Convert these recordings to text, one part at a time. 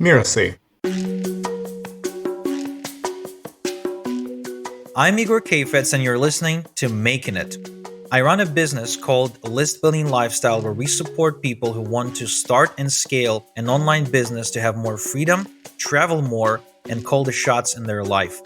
Mirasee. I'm Igor Kheifets, and you're listening to Making It. I run a business called List Building Lifestyle, where we support people who want to start and scale an online business to have more freedom, travel more, and call the shots in their life.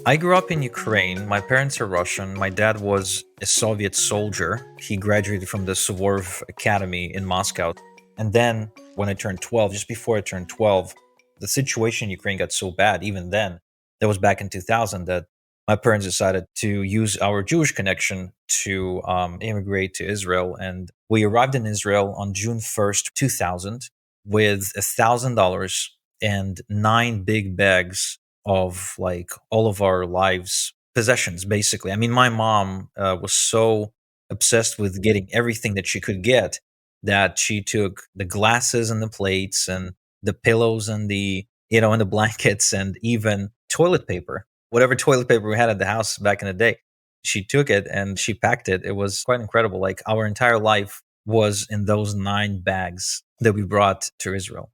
I grew up in Ukraine. My parents are Russian. My dad was a Soviet soldier. He graduated from the Suvorov Academy in Moscow. And then when I turned 12, just before I turned 12, the situation in Ukraine got so bad, even then, that was back in 2000, that my parents decided to use our Jewish connection to immigrate to Israel. And we arrived in Israel on June 1st, 2000, with $1,000 and 9 big bags of like all of our lives' possessions, basically. I mean, my mom was so obsessed with getting everything that she could get that she took the glasses and the plates and the pillows and and the blankets and even toilet paper, whatever toilet paper we had at the house back in the day. She took it and she packed it. It was quite incredible. Like, our entire life was in those 9 bags that we brought to Israel.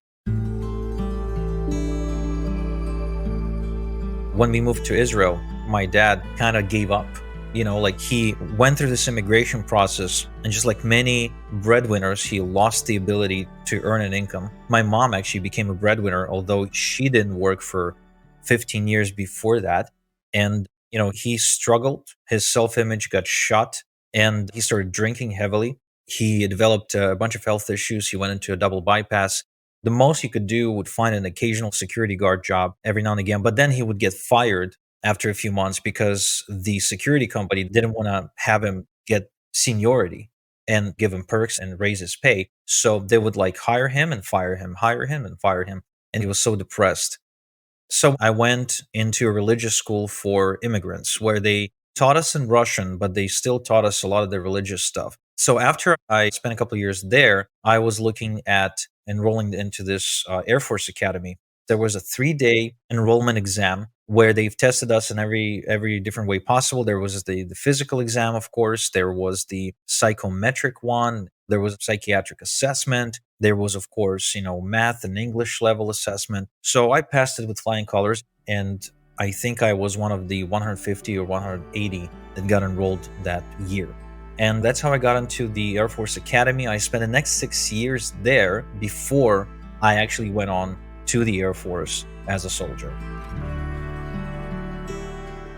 When we moved to Israel, my dad kind of gave up. He went through this immigration process, and just like many breadwinners, he lost the ability to earn an income. My mom actually became a breadwinner, although she didn't work for 15 years before that. And, he struggled. His self-image got shot, and he started drinking heavily. He developed a bunch of health issues. He went into a double bypass. The most he could do would find an occasional security guard job every now and again, but then he would get fired after a few months because the security company didn't want to have him get seniority and give him perks and raise his pay. So they would hire him and fire him, hire him and fire him. And he was so depressed. So I went into a religious school for immigrants where they taught us in Russian, but they still taught us a lot of the religious stuff. So after I spent a couple of years there, I was looking at enrolling into this Air Force Academy. There was a 3-day enrollment exam where they've tested us in every different way possible. There was the physical exam, of course. There was the psychometric one. There was a psychiatric assessment. There was, of course, math and English level assessment. So I passed it with flying colors, and I think I was one of the 150 or 180 that got enrolled that year. And that's how I got into the Air Force Academy. I spent the next 6 years there before I actually went on to the Air Force as a soldier.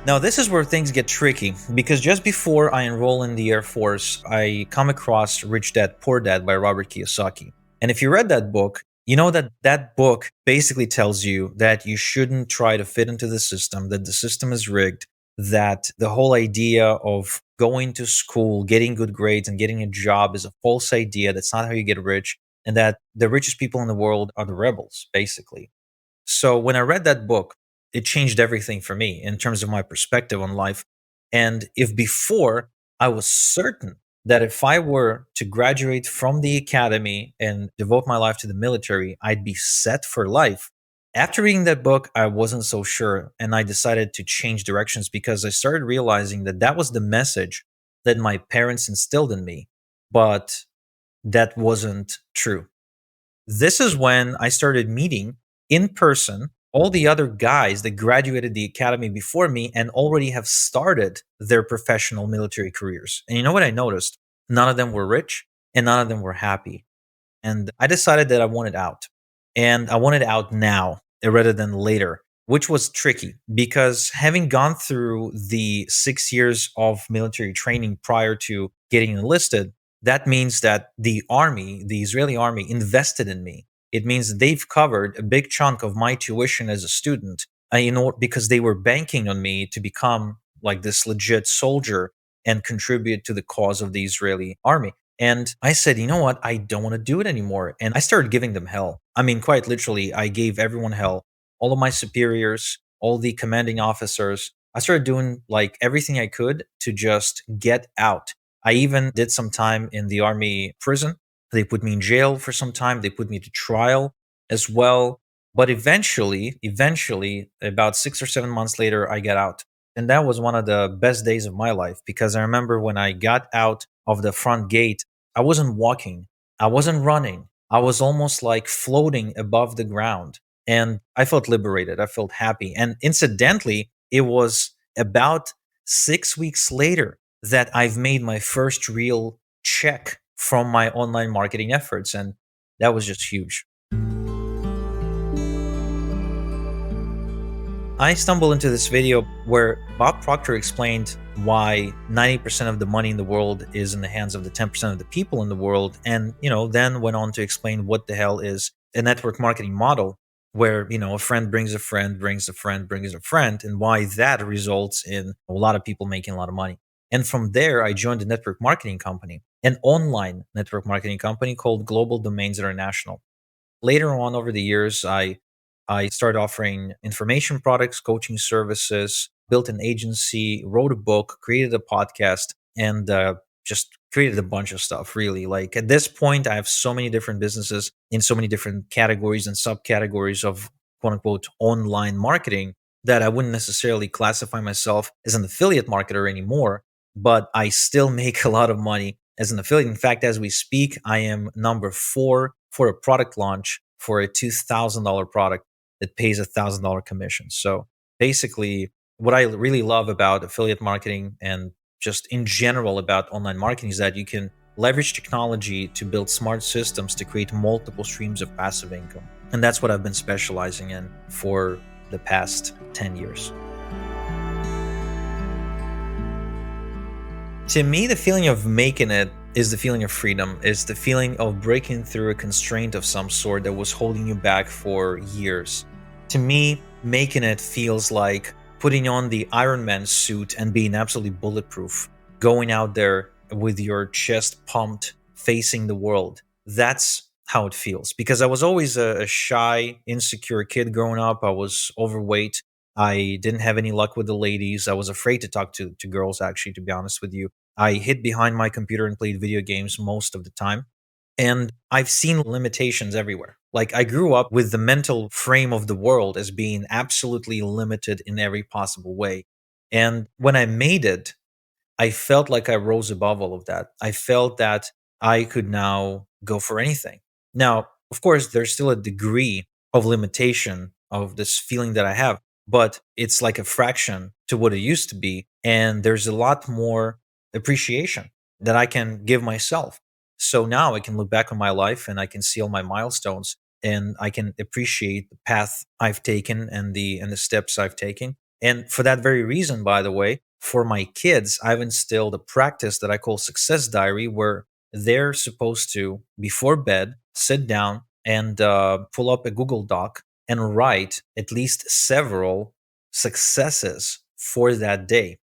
Now, this is where things get tricky, because just before I enroll in the Air Force, I come across Rich Dad, Poor Dad by Robert Kiyosaki. And if you read that book, you know that book basically tells you that you shouldn't try to fit into the system, that the system is rigged, that the whole idea of going to school, getting good grades, and getting a job is a false idea. That's not how you get rich, and that the richest people in the world are the rebels, basically. So when I read that book, it changed everything for me in terms of my perspective on life. And if before I was certain that if I were to graduate from the academy and devote my life to the military, I'd be set for life. After reading that book, I wasn't so sure, and I decided to change directions because I started realizing that that was the message that my parents instilled in me, but that wasn't true. This is when I started meeting in person all the other guys that graduated the academy before me and already have started their professional military careers. And you know what I noticed? None of them were rich and none of them were happy. And I decided that I wanted out. And I wanted out now rather than later, which was tricky because having gone through the 6 years of military training prior to getting enlisted, that means that the army, the Israeli army, invested in me. It means they've covered a big chunk of my tuition as a student, because they were banking on me to become like this legit soldier and contribute to the cause of the Israeli army. And I said, you know what? I don't want to do it anymore. And I started giving them hell. I mean, quite literally, I gave everyone hell. All of my superiors, all the commanding officers. I started doing like everything I could to just get out. I even did some time in the army prison. They put me in jail for some time. They put me to trial as well. But eventually, about 6 or 7 months later, I got out. And that was one of the best days of my life because I remember when I got out of the front gate, I wasn't walking. I wasn't running. I was almost like floating above the ground. And I felt liberated. I felt happy. And incidentally, it was about 6 weeks later that I've made my first real check from my online marketing efforts. And that was just huge. I stumbled into this video where Bob Proctor explained why 90% of the money in the world is in the hands of the 10% of the people in the world. And, then went on to explain what the hell is a network marketing model where, a friend brings a friend, brings a friend, brings a friend, and why that results in a lot of people making a lot of money. And from there, I joined a network marketing company, an online network marketing company called Global Domains International. Later on over the years, I started offering information products, coaching services, built an agency, wrote a book, created a podcast, and just created a bunch of stuff, really. Like at this point, I have so many different businesses in so many different categories and subcategories of quote unquote online marketing that I wouldn't necessarily classify myself as an affiliate marketer anymore, but I still make a lot of money as an affiliate. In fact, as we speak, I am number 4 for a product launch for a $2,000 product that pays $1,000 commission. So basically, what I really love about affiliate marketing and just in general about online marketing is that you can leverage technology to build smart systems to create multiple streams of passive income. And that's what I've been specializing in for the past 10 years. To me, the feeling of making it is the feeling of freedom, is the feeling of breaking through a constraint of some sort that was holding you back for years. To me, making it feels like putting on the Iron Man suit and being absolutely bulletproof, going out there with your chest pumped, facing the world. That's how it feels. Because I was always a shy, insecure kid growing up. I was overweight. I didn't have any luck with the ladies. I was afraid to talk to girls, actually, to be honest with you. I hid behind my computer and played video games most of the time. And I've seen limitations everywhere. Like I grew up with the mental frame of the world as being absolutely limited in every possible way. And when I made it, I felt like I rose above all of that. I felt that I could now go for anything. Now, of course, there's still a degree of limitation of this feeling that I have, but it's like a fraction to what it used to be. And there's a lot more appreciation that I can give myself. So now I can look back on my life and I can see all my milestones and I can appreciate the path I've taken and the steps I've taken. And for that very reason, by the way, for my kids, I've instilled a practice that I call success diary, where they're supposed to, before bed, sit down and pull up a Google Doc and write at least several successes for that day.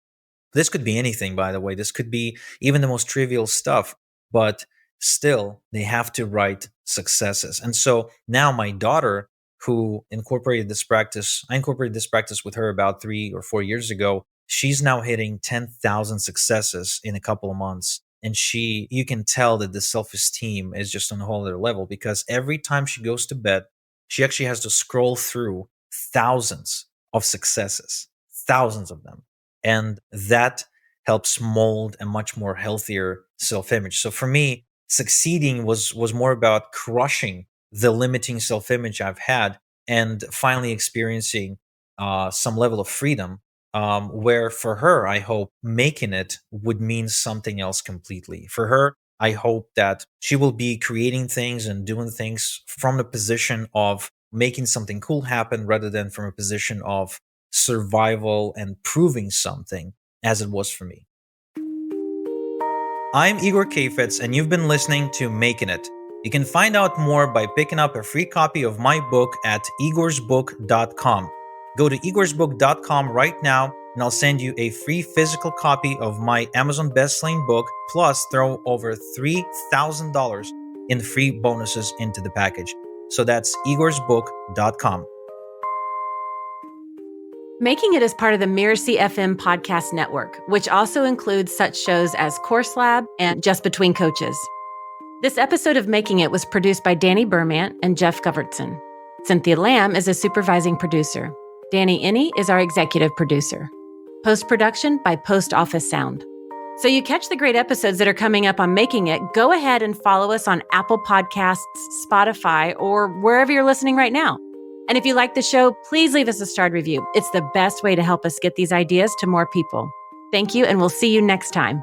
This could be anything, by the way. This could be even the most trivial stuff, but still they have to write successes. And so now my daughter, who incorporated this practice, I incorporated this practice with her about 3 or 4 years ago. She's now hitting 10,000 successes in a couple of months. And you can tell that the self-esteem is just on a whole other level, because every time she goes to bed, she actually has to scroll through thousands of successes, thousands of them. And that helps mold a much more healthier self-image. So for me, succeeding was more about crushing the limiting self-image I've had and finally experiencing some level of freedom, where for her, I hope making it would mean something else completely. For her, I hope that she will be creating things and doing things from the position of making something cool happen rather than from a position of survival and proving something, as it was for me. I'm Igor Kheifets, and you've been listening to Making It. You can find out more by picking up a free copy of my book at igorsbook.com. Go to igorsbook.com right now, and I'll send you a free physical copy of my Amazon bestselling book, plus throw over $3,000 in free bonuses into the package. So that's igorsbook.com. Making It is part of the Mirasee FM podcast network, which also includes such shows as Course Lab and Just Between Coaches. This episode of Making It was produced by Danny Bermant and Geoff Govertsen. Cynthia Lamb is a supervising producer. Danny Inney is our executive producer. Post-production by Post Office Sound. So you catch the great episodes that are coming up on Making It, go ahead and follow us on Apple Podcasts, Spotify, or wherever you're listening right now. And if you like the show, please leave us a starred review. It's the best way to help us get these ideas to more people. Thank you, and we'll see you next time.